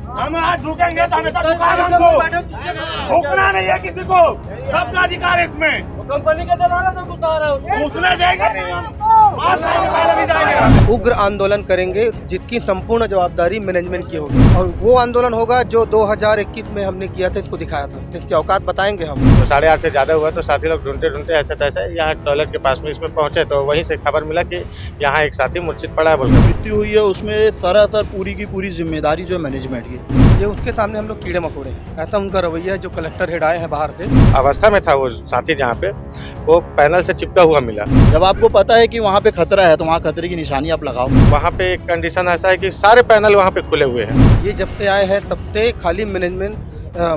हम आज रुकेंगे तो हमें तो दुकान हमको रुकना नहीं है किसी को, सबका अधिकार है इसमें। कंपनी के दलाल तो गुस्सा रहा है, उसने देगा नहीं, हम मार खाएंगे, पहले भी जाएंगे। उग्र आंदोलन करेंगे जिसकी संपूर्ण जवाबदारी मैनेजमेंट की होगी, और वो आंदोलन होगा जो 2021 में हमने किया था, इसको दिखाया था। इसकी औकात बताएंगे हम। तो 8:30 से ज़्यादा हुआ तो साथी लोग ढूंढते ढूंढते ऐसे तैसे यहाँ टॉयलेट के पास में इसमें पहुंचे, तो वहीं से खबर मिला कि यहाँ एक साथी मूर्छित पड़ा है बोलकर। मृत्यु हुई है, उसमें सरासर पूरी की पूरी जिम्मेदारी जो मैनेजमेंट की। ये उसके सामने हम लोग कीड़े मकोड़े हैं, ऐसा उनका रवैया है। जो कलेक्टर हेड आए हैं बाहर से, अवस्था में था वो साथी, जहाँ पे वो पैनल से चिपका हुआ मिला। जब आपको पता है कि वहाँ पे खतरा है तो वहाँ खतरे की निशानी आप लगाओ। वहाँ पे एक कंडीशन ऐसा है कि सारे पैनल वहाँ पे खुले हुए हैं। ये जब से आए हैं तब से खाली मैनेजमेंट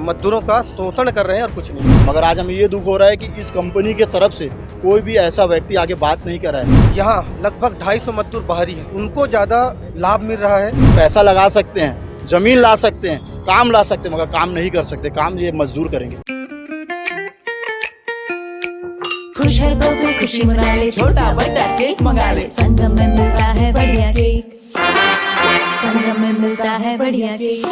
मजदूरों का शोषण कर रहे हैं और कुछ नहीं। मगर आज हमें ये दुख हो रहा है कि इस कंपनी के तरफ से कोई भी ऐसा व्यक्ति आगे बात नहीं कर रहा है। यहाँ लगभग 250 मजदूर बाहरी हैं, उनको ज़्यादा लाभ मिल रहा है। पैसा लगा सकते हैं, जमीन ला सकते हैं, काम ला सकते हैं, मगर काम नहीं कर सकते। काम ये मजदूर करेंगे। खुश है तो फिर खुशी मना ले, छोटा बड़ा केक मंगा ले। संगम में मिलता है बढ़िया केक, संगम में मिलता है बढ़िया केक।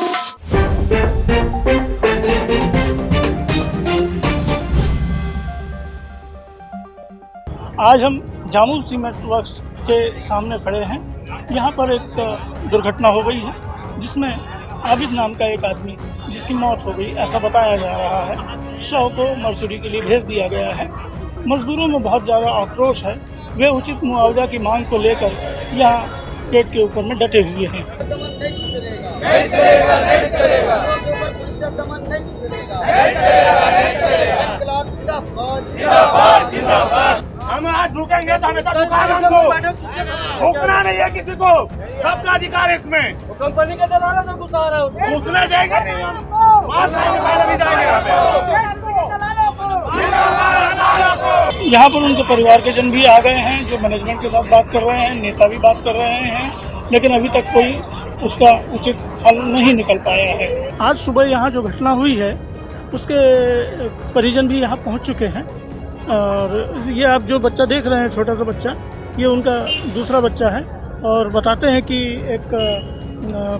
आज हम जामुल सीमेंट वर्क्स के सामने खड़े हैं। यहाँ पर एक दुर्घटना हो गई है जिसमें आबिद नाम का एक आदमी जिसकी मौत हो गई, ऐसा बताया जा रहा है। शव को मरसुरी के लिए भेज दिया गया है। मजदूरों में बहुत ज़्यादा आक्रोश है, वे उचित मुआवजा की मांग को लेकर यहाँ गेट के ऊपर में डटे हुए हैं। हम आज रुकेंगे तो हमें तो दुकान हमको रुकना नहीं है किसी को, सबका अधिकार है इसमें। कंपनी के दलाल तो गुस्सा रहा है, उसने देगा नहीं, हम मार खाएंगे, पहले भी जाएंगे। यहाँ पर उनके परिवार के जन भी आ गए हैं जो मैनेजमेंट के साथ बात कर रहे हैं, नेता भी बात कर रहे हैं, लेकिन अभी तक कोई उसका उचित हल नहीं निकल पाया है। आज सुबह यहाँ जो घटना हुई है उसके परिजन भी यहाँ पहुँच चुके हैं, और ये आप जो बच्चा देख रहे हैं, छोटा सा बच्चा, ये उनका दूसरा बच्चा है, और बताते हैं कि एक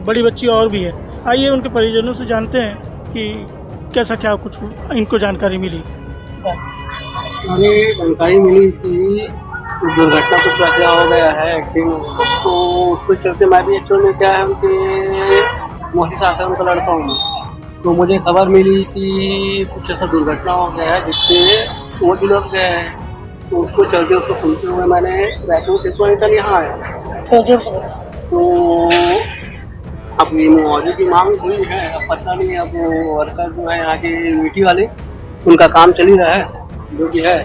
बड़ी बच्ची और भी है। आइए उनके परिजनों से जानते हैं कि कैसा क्या कुछ इनको जानकारी मिली। हमें जानकारी मिली कि दुर्घटना कुछ ऐसा हो गया है एक्टिंग, तो उसको चलते मैं भी एक्चुअल में क्या है उनके मोदी साहब उनका लड़का हूँ, तो मुझे खबर मिली कि कुछ ऐसा दुर्घटना हो गया है जिससे वो दिलक गए हैं। तो उसको चलते उसको सुनते हुए मैंने रायपुर से निकल यहाँ आया। तो अब ये मुआवजे की मांग हुई है, अब पता नहीं अब वर्कर जो है यहाँ के मीठी वाले, उनका काम चल ही रहा है जो भी है।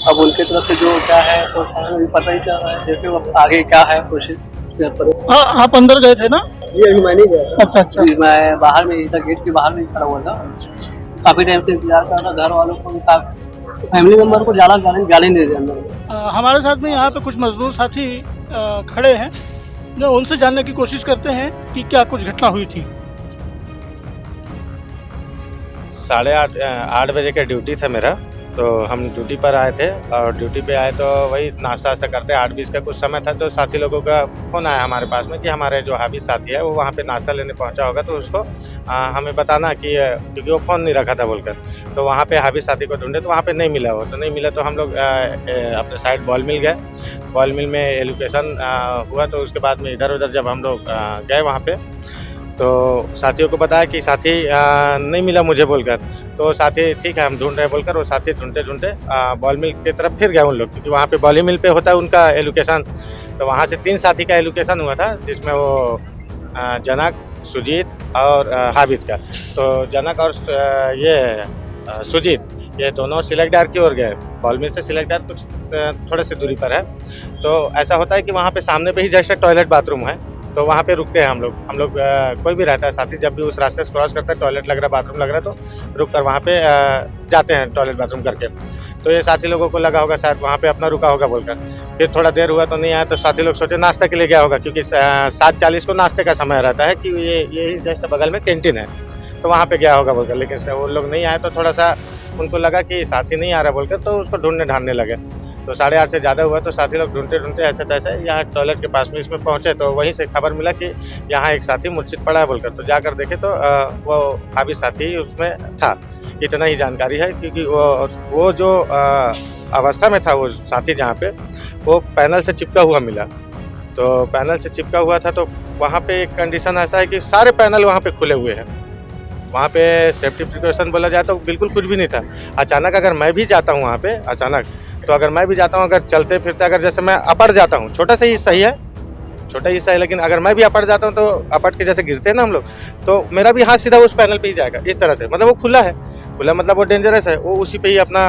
अब उनके तरफ से जो क्या है तो पता ही चल रहा है, जैसे वो आगे क्या है कोशिश कर। हाँ, आप अंदर गए थे ना? जी मैं नहीं गया। अच्छा अच्छा। मैं बाहर में इधर गेट के बाहर में खड़ा हुआ था, काफी टाइम से इंतजार कर रहा। घर वालों को, फैमिली मेंबर को जाने नहीं दे अंदर। हमारे साथ में यहाँ पे कुछ मजदूर साथी खड़े हैं जो उनसे जानने की कोशिश करते हैं कि क्या कुछ घटना हुई थी। 8:30 बजे का ड्यूटी था मेरा, तो हम ड्यूटी पर आए थे, और ड्यूटी पे आए तो वही नाश्ता वास्ता करते 8:20 का कुछ समय था, तो साथी लोगों का फ़ोन आया हमारे पास में कि हमारे जो हाफिज साथी है वो वहाँ पे नाश्ता लेने पहुँचा होगा, तो उसको हमें बताना कि, क्योंकि वो फ़ोन नहीं रखा था बोलकर। तो वहाँ पे हाफिज साथी को ढूंढे तो वहाँ पे नहीं मिला वो, तो नहीं मिला तो हम लोग अपने साइड बॉल मिल गए। बॉल मिल में एलोकेशन हुआ, तो उसके बाद में इधर उधर जब हम लोग गए वहाँ पर, तो साथियों को बताया कि साथी नहीं मिला मुझे बोलकर। तो साथी ठीक है हम ढूंढ रहे बोलकर वो साथी ढूंढते ढूंढते बॉल मिल की तरफ फिर गए उन लोग, क्योंकि वहाँ पे बॉल मिल पे होता है उनका एलोकेशन। तो वहाँ से 3 साथी का एलोकेशन हुआ था, जिसमें वो जनक, सुजीत और हाबिद का। तो जनक और ये सुजीत, ये दोनों सिलेक्टर की ओर गए। बॉल मिल से सिलेक्टर कुछ थोड़े से दूरी पर है। तो ऐसा होता है कि वहाँ पे सामने पे ही जैसे टॉयलेट बाथरूम है, तो वहाँ पे रुकते हैं हम लोग कोई भी रहता है साथी, जब भी उस रास्ते से क्रॉस करता है, टॉयलेट लग रहा है, बाथरूम लग रहा है, तो रुक कर वहाँ पे जाते हैं टॉयलेट बाथरूम करके। तो ये साथी लोगों को लगा होगा शायद वहाँ पे अपना रुका होगा बोलकर। फिर थोड़ा देर हुआ तो नहीं आया, तो साथी लोग सोचे नाश्ते के लिए गया होगा, क्योंकि 7:40 को नाश्ते का समय रहता है कि ये जस्ट बगल में कैंटीन है, तो वहाँ पे गया होगा बोलकर। लेकिन वो लोग नहीं आए, तो थोड़ा सा उनको लगा कि साथी नहीं आ रहा बोलकर, तो उसको ढूंढने ढांढने लगे। तो 8:30 से ज़्यादा हुआ तो साथी लोग ढूंढते ढूंढते ऐसे तैसे यहाँ टॉयलेट के पास में इसमें पहुँचे, तो वहीं से खबर मिला कि यहाँ एक साथी मूर्छित पड़ा है बोलकर। तो जाकर देखे तो वो हावी साथी उसमें था। इतना ही जानकारी है, क्योंकि वो जो अवस्था में था वो साथी जहाँ पे, वो पैनल से चिपका हुआ मिला। तो पैनल से चिपका हुआ था, तो वहाँ पे एक कंडीशन ऐसा है कि सारे पैनल वहाँ पे खुले हुए हैं। वहाँ पे सेफ्टी प्रिकॉशन बोला जाए तो बिल्कुल कुछ भी नहीं था। अचानक अगर मैं भी जाता हूँ वहाँ पे अचानक, तो अगर मैं भी जाता हूँ, अगर चलते फिरते अगर जैसे मैं अपड़ जाता हूँ, छोटा सा ही हिस्सा ही है, छोटा हिस्सा है, लेकिन अगर मैं भी अपड़ जाता हूँ तो अपट के जैसे गिरते हैं ना हम लोग, तो मेरा भी हाथ सीधा उस पैनल पे ही जाएगा इस तरह से। मतलब वो खुला है, खुला मतलब वो डेंजरस है। वो उसी पे ही अपना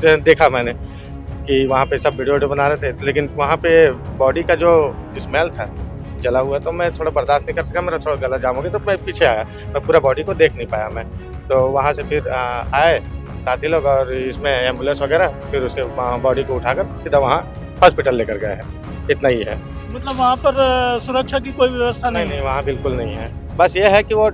देखा मैंने कि वहाँ पे सब वीडियो बना रहे थे, लेकिन वहाँ पे बॉडी का जो स्मेल था जला हुआ, तो मैं थोड़ा बर्दाश्त नहीं कर सका, मेरा थोड़ा गला जाम हो गया, तो मैं पीछे आया, मैं पूरा बॉडी को देख नहीं पाया मैं। तो वहाँ से फिर आए साथी लोग और इसमें एम्बुलेंस वगैरह, फिर उसके बॉडी को उठाकर सीधा वहाँ हॉस्पिटल लेकर गए हैं। इतना ही है। मतलब वहाँ पर सुरक्षा की कोई व्यवस्था नहीं? नहीं, वहाँ बिल्कुल नहीं है। बस ये है कि वो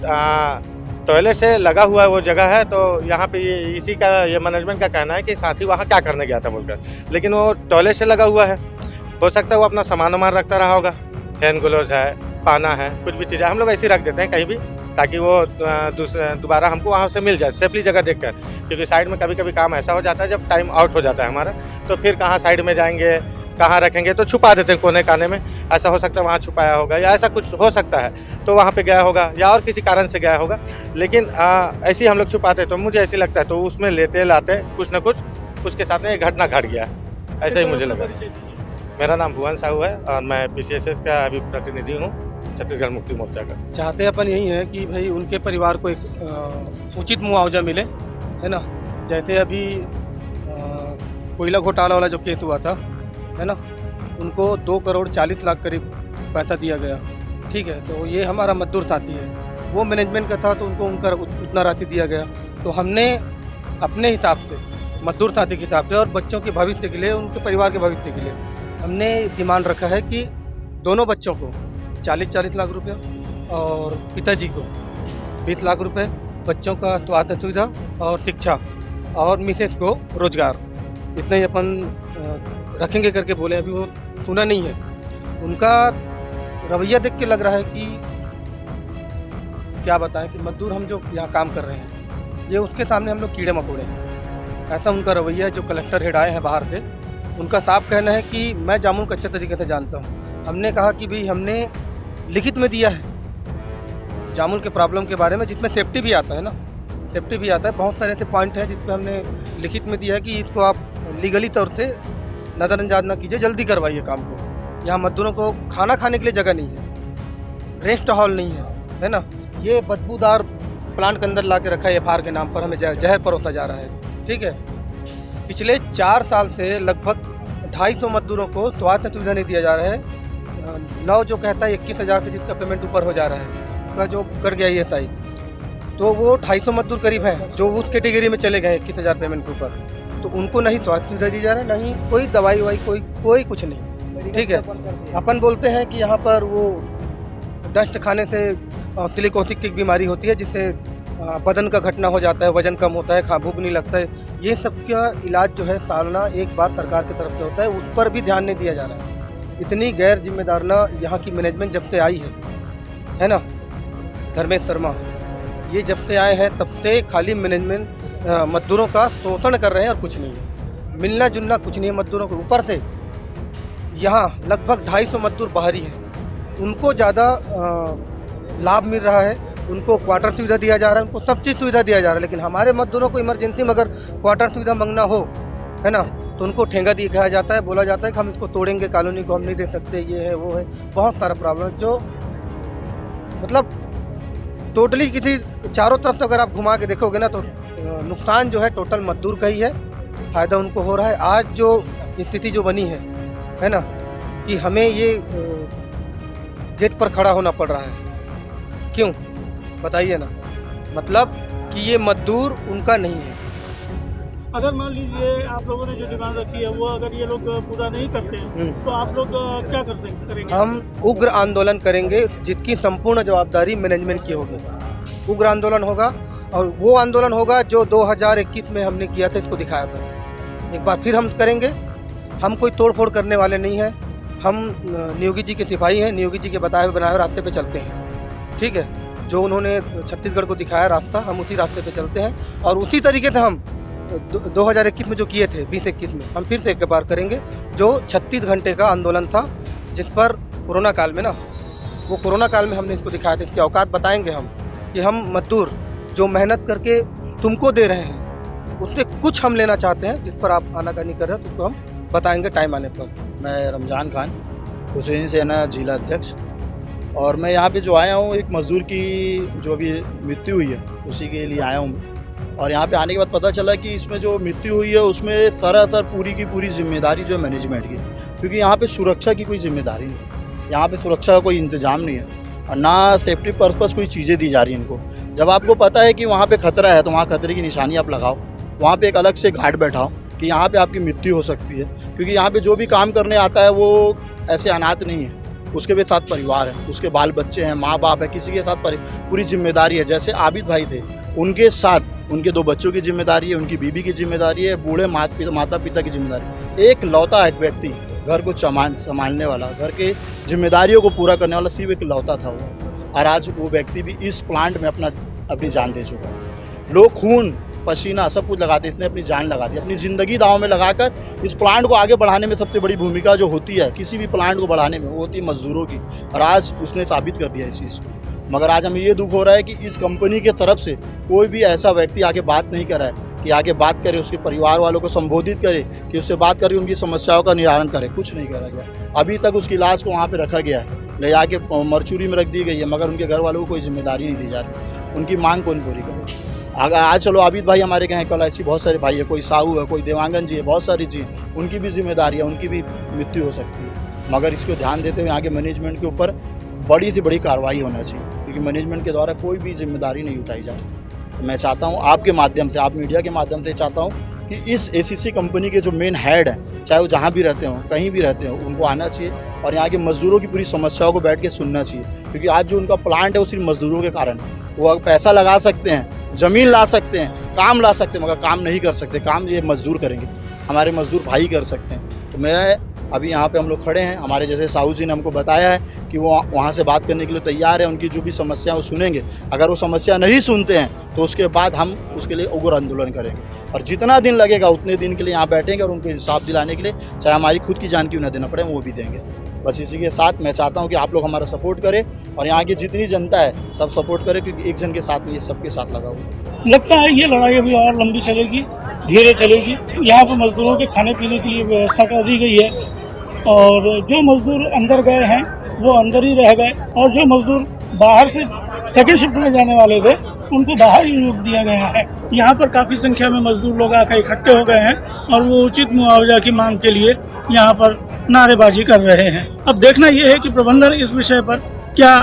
टॉयलेट से लगा हुआ वो जगह है, तो यहाँ पे इसी का ये मैनेजमेंट का कहना है कि साथी वहाँ क्या करने गया था बोलकर, लेकिन वो टॉयलेट से लगा हुआ है। हो सकता है वो अपना सामान वामान रखता रहा होगा, हैंड ग्लोव्स है, पाना है, कुछ भी चीज़ें हम लोग ऐसे ही रख देते हैं कहीं भी, ताकि वो दोबारा हमको वहाँ से मिल जाए सेफली जगह देखकर। क्योंकि साइड में कभी कभी काम ऐसा हो जाता है जब टाइम आउट हो जाता है हमारा, तो फिर कहाँ साइड में जाएंगे, कहाँ रखेंगे, तो छुपा देते हैं कोने काने में। ऐसा हो सकता है वहाँ छुपाया होगा, या ऐसा कुछ हो सकता है तो वहाँ पे गया होगा, या और किसी कारण से गया होगा, लेकिन ऐसे ही हम लोग छुपाते। तो मुझे ऐसे लगता है, तो उसमें लेते लाते कुछ ना कुछ उसके साथ में एक घटना घट गया, ऐसा ही मुझे लगा। मेरा नाम भुवन साहू है और मैं PCSS का अभी प्रतिनिधि हूँ, छत्तीसगढ़ मुक्ति मोर्चा का। चाहते अपन यही है कि भाई उनके परिवार को एक उचित मुआवजा मिले, है ना। जैसे अभी कोयला घोटाला वाला जो केस हुआ था, है ना, उनको 2 करोड़ 40 लाख करीब पैसा दिया गया, ठीक है। तो ये हमारा मजदूर साथी है, वो मैनेजमेंट का था, तो उनको उनका उतना राशि दिया गया। तो हमने अपने हिसाब से मजदूर साथी के हिसाब से और बच्चों के भविष्य के लिए, उनके परिवार के भविष्य के लिए हमने डिमांड रखा है कि दोनों बच्चों को 40 लाख रुपया और पिताजी को 20 लाख रुपए, बच्चों का स्वास्थ्य सुविधा और शिक्षा, और मिसेज को रोजगार, इतना ही अपन रखेंगे करके बोले। अभी वो सुना नहीं है। उनका रवैया देख के लग रहा है कि क्या बताएं कि मजदूर हम जो यहाँ काम कर रहे हैं, ये उसके सामने हम लोग कीड़े मकोड़े हैं, ऐसा उनका रवैया है। जो कलेक्टर हेड आए हैं बाहर से, उनका साफ कहना है कि मैं जामुन को अच्छे तरीके से जानता हूँ। हमने कहा कि भाई हमने लिखित में दिया है जामुन के प्रॉब्लम के बारे में, जिसमें सेफ्टी भी आता है ना, सेफ्टी भी आता है। बहुत सारे ऐसे पॉइंट हैं जिस पे हमने लिखित में दिया है कि इसको आप लीगली तौर से नज़रअंदाज ना कीजिए, जल्दी करवाइए काम को। यहाँ मजदूरों को खाना खाने के लिए जगह नहीं है, रेस्ट हॉल नहीं है ना। ये बदबूदार प्लांट के अंदर ला के रखा है FR के नाम पर, हमें जहर परोसा जा रहा है, ठीक है। पिछले 4 साल से लगभग 250 मजदूरों को स्वास्थ्य सुविधा नहीं दिया जा रहा है। लॉ जो कहता है 21,000 से जिसका पेमेंट ऊपर हो जा रहा है, उसका जो कर गया ये तय, तो वो 250 मजदूर करीब हैं जो उस कैटेगरी में चले गए 21,000 पेमेंट के ऊपर। तो उनको नहीं स्वास्थ्य सुविधा दी जा रहा है, नहीं कोई दवाई वाई, कोई कुछ नहीं, ठीक है। अपन बोलते हैं कि यहाँ पर वो डस्ट खाने से सिलिकोसिस की बीमारी होती है, जिससे बदन का घटना हो जाता है, वजन कम होता है, भूख नहीं लगता है। ये सब का इलाज जो है सालाना एक बार सरकार की तरफ से होता है, उस पर भी ध्यान नहीं दिया जा रहा है। इतनी गैर जिम्मेदारना यहाँ की मैनेजमेंट जब से आई है ना, धर्मेश शर्मा, ये जब से आए हैं तब से खाली मैनेजमेंट मजदूरों का शोषण कर रहे हैं और कुछ नहीं है, मिलना जुलना कुछ नहीं है मजदूरों को। ऊपर से यहाँ लगभग 250 मजदूर बाहरी हैं, उनको ज़्यादा लाभ मिल रहा है, उनको क्वार्टर सुविधा दिया जा रहा है, उनको सब चीज़ सुविधा दिया जा रहा है। लेकिन हमारे मजदूरों को इमरजेंसी में अगर क्वार्टर सुविधा मांगना हो, है ना, तो उनको ठेंगा दिखाया जाता है, बोला जाता है कि हम इसको तोड़ेंगे, कॉलोनी को हम नहीं दे सकते, ये है वो है, बहुत सारा प्रॉब्लम जो मतलब टोटली किसी चारों तरफ से अगर आप घुमा के देखोगे ना, तो नुकसान जो है टोटल मजदूर का ही है, फ़ायदा उनको हो रहा है। आज जो स्थिति जो बनी है ना, कि हमें ये गेट पर खड़ा होना पड़ रहा है, क्यों बताइए ना, मतलब कि ये मजदूर उनका नहीं है। अगर मान लीजिए आप लोगों ने जो डिमांड रखी है वो अगर ये लोग पूरा नहीं करते हैं तो आप लोग क्या करेंगे? हम उग्र आंदोलन करेंगे, जिसकी संपूर्ण जवाबदारी मैनेजमेंट की होगी। उग्र आंदोलन होगा, और वो आंदोलन होगा जो 2021 में हमने किया था, इसको दिखाया था। एक बार फिर हम करेंगे, हम कोई तोड़ फोड़ करने वाले नहीं हैं। हम नियोगी जी के सिपाही हैं, नियोगी जी के बताए हुए बनाए हुए रास्ते पे चलते हैं। ठीक है, जो उन्होंने छत्तीसगढ़ को दिखाया रास्ता, हम उसी रास्ते पे चलते हैं और उसी तरीके से हम 2021 में जो किए थे, 2021 में हम फिर से एक बार करेंगे। जो 36 घंटे का आंदोलन था, जिस पर कोरोना काल में ना, वो कोरोना काल में हमने इसको दिखाया था। इसकी औकात बताएंगे हम कि हम मजदूर जो मेहनत करके तुमको दे रहे हैं, उससे कुछ हम लेना चाहते हैं। जिस पर आप आनाकानी कर रहे हो, उसको हम बताएंगे टाइम आने पर। मैं रमज़ान खान, हुसैन सेना जिला अध्यक्ष, और मैं यहाँ पे जो आया हूँ, एक मज़दूर की जो अभी मृत्यु हुई है उसी के लिए आया हूँ। और यहाँ पे आने के बाद पता चला कि इसमें जो मृत्यु हुई है उसमें सरासर पूरी की पूरी जिम्मेदारी जो है मैनेजमेंट की, क्योंकि यहाँ पे सुरक्षा की कोई जिम्मेदारी नहीं है, यहाँ पे सुरक्षा का कोई इंतजाम नहीं है और ना सेफ्टी पर्पस कोई चीज़ें दी जा रही हैं इनको। जब आपको पता है कि वहाँ पे खतरा है तो वहाँ खतरे की निशानी आप लगाओ, वहाँ पे एक अलग से घाट बैठाओ कि यहाँ पे आपकी मृत्यु हो सकती है, क्योंकि यहाँ पे जो भी काम करने आता है वो ऐसे अनाथ नहीं है, उसके भी साथ परिवार है, उसके बाल बच्चे हैं, माँ बाप है, किसी के साथ पूरी जिम्मेदारी है। जैसे आबिद भाई थे, उनके साथ उनके 2 बच्चों की जिम्मेदारी है, उनकी बीवी की जिम्मेदारी है, बूढ़े माता पिता की जिम्मेदारी। एक लौता एक व्यक्ति घर को संभालने वाला, घर के जिम्मेदारियों को पूरा करने वाला सिर्फ एक लौता था वो, और आज वो व्यक्ति भी इस प्लांट में अपनी जान दे चुका है। लोग खून पसीना सब कुछ लगाते, इसने अपनी जान लगा दी, अपनी ज़िंदगी दांव में लगाकर इस प्लांट को आगे बढ़ाने में सबसे बड़ी भूमिका जो होती है किसी भी प्लांट को बढ़ाने में, वो होती है मजदूरों की, और आज उसने साबित कर दिया इस चीज़ को। मगर आज हमें ये दुख हो रहा है कि इस कंपनी के तरफ से कोई भी ऐसा व्यक्ति आगे बात नहीं कर रहा है कि आगे बात करे, उसके परिवार वालों को संबोधित करे, कि उससे बात करके उनकी समस्याओं का निवारण करे। कुछ नहीं करा गया। अभी तक उसकी लाश को वहाँ पर रखा गया है, ले जाके मरचूरी में रख दी गई है, मगर उनके घर वालों को कोई जिम्मेदारी नहीं दी जा रही। उनकी मांग कौन पूरी करे? आज चलो आबिद भाई हमारे कहें, कल ऐसी बहुत सारे भाई है, कोई साहू है, कोई देवांगन जी है, बहुत सारी चीज़, उनकी भी जिम्मेदारी है, उनकी भी मृत्यु हो सकती है। मगर इसको ध्यान देते हुए आगे मैनेजमेंट के ऊपर बड़ी से बड़ी कार्रवाई होना चाहिए, क्योंकि मैनेजमेंट के द्वारा कोई भी जिम्मेदारी नहीं उठाई जा रही। तो मैं चाहता हूँ आपके माध्यम से, आप मीडिया के माध्यम से चाहता हूँ कि इस एसीसी कंपनी के जो मेन हेड हैं, चाहे वो जहाँ भी रहते हों, कहीं भी रहते हों, उनको आना चाहिए और यहाँ के मजदूरों की पूरी समस्याओं को बैठ के सुनना चाहिए। क्योंकि आज जो उनका प्लांट है वो सिर्फ मजदूरों के कारण है। वो पैसा लगा सकते हैं, ज़मीन ला सकते हैं, काम ला सकते हैं, मगर काम नहीं कर सकते। काम ये मजदूर करेंगे, हमारे मजदूर भाई कर सकते हैं। तो मैं अभी यहाँ पे हम लोग खड़े हैं, हमारे जैसे साहू जी ने हमको बताया है कि वो वहाँ से बात करने के लिए तैयार है, उनकी जो भी समस्या वो सुनेंगे। अगर वो समस्या नहीं सुनते हैं तो उसके बाद हम उसके लिए उग्र आंदोलन करेंगे, और जितना दिन लगेगा उतने दिन के लिए यहाँ बैठेंगे और उनको इंसाफ दिलाने के लिए चाहे हमारी खुद की जान क्यों न देना पड़े, वो भी देंगे। बस इसी के साथ मैं चाहता हूँ कि आप लोग हमारा सपोर्ट करें और यहाँ की जितनी जनता है सब सपोर्ट करें, क्योंकि एक जन के साथ नहीं, ये सबके साथ लगा हुआ। लगता है ये लड़ाई अभी और लंबी चलेगी, धीरे चलेगी। यहाँ पर मजदूरों के खाने पीने के लिए व्यवस्था कर दी गई है, और जो मजदूर अंदर गए हैं वो अंदर ही रह गए, और जो मजदूर बाहर से सेकंड शिफ्ट में जाने वाले थे उनको बाहर ही रोक दिया गया है। यहाँ पर काफ़ी संख्या में मजदूर लोग आकर इकट्ठे हो गए हैं और वो उचित मुआवजा की मांग के लिए यहाँ पर नारेबाजी कर रहे हैं। अब देखना यह है कि प्रबंधन इस विषय पर क्या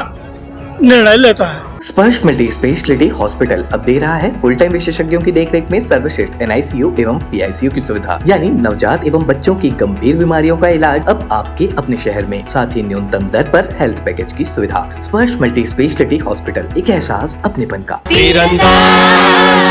निर्णय लेता है। स्पर्श मल्टी स्पेशलिटी हॉस्पिटल अब दे रहा है फुल टाइम विशेषज्ञों की देखरेख में सर्वश्रेष्ठ NICU एवं PICU की सुविधा, यानी नवजात एवं बच्चों की गंभीर बीमारियों का इलाज अब आपके अपने शहर में, साथ ही न्यूनतम दर पर हेल्थ पैकेज की सुविधा। स्पर्श मल्टी स्पेशलिटी हॉस्पिटल, एक एहसास अपनेपन का। तीरंदाज।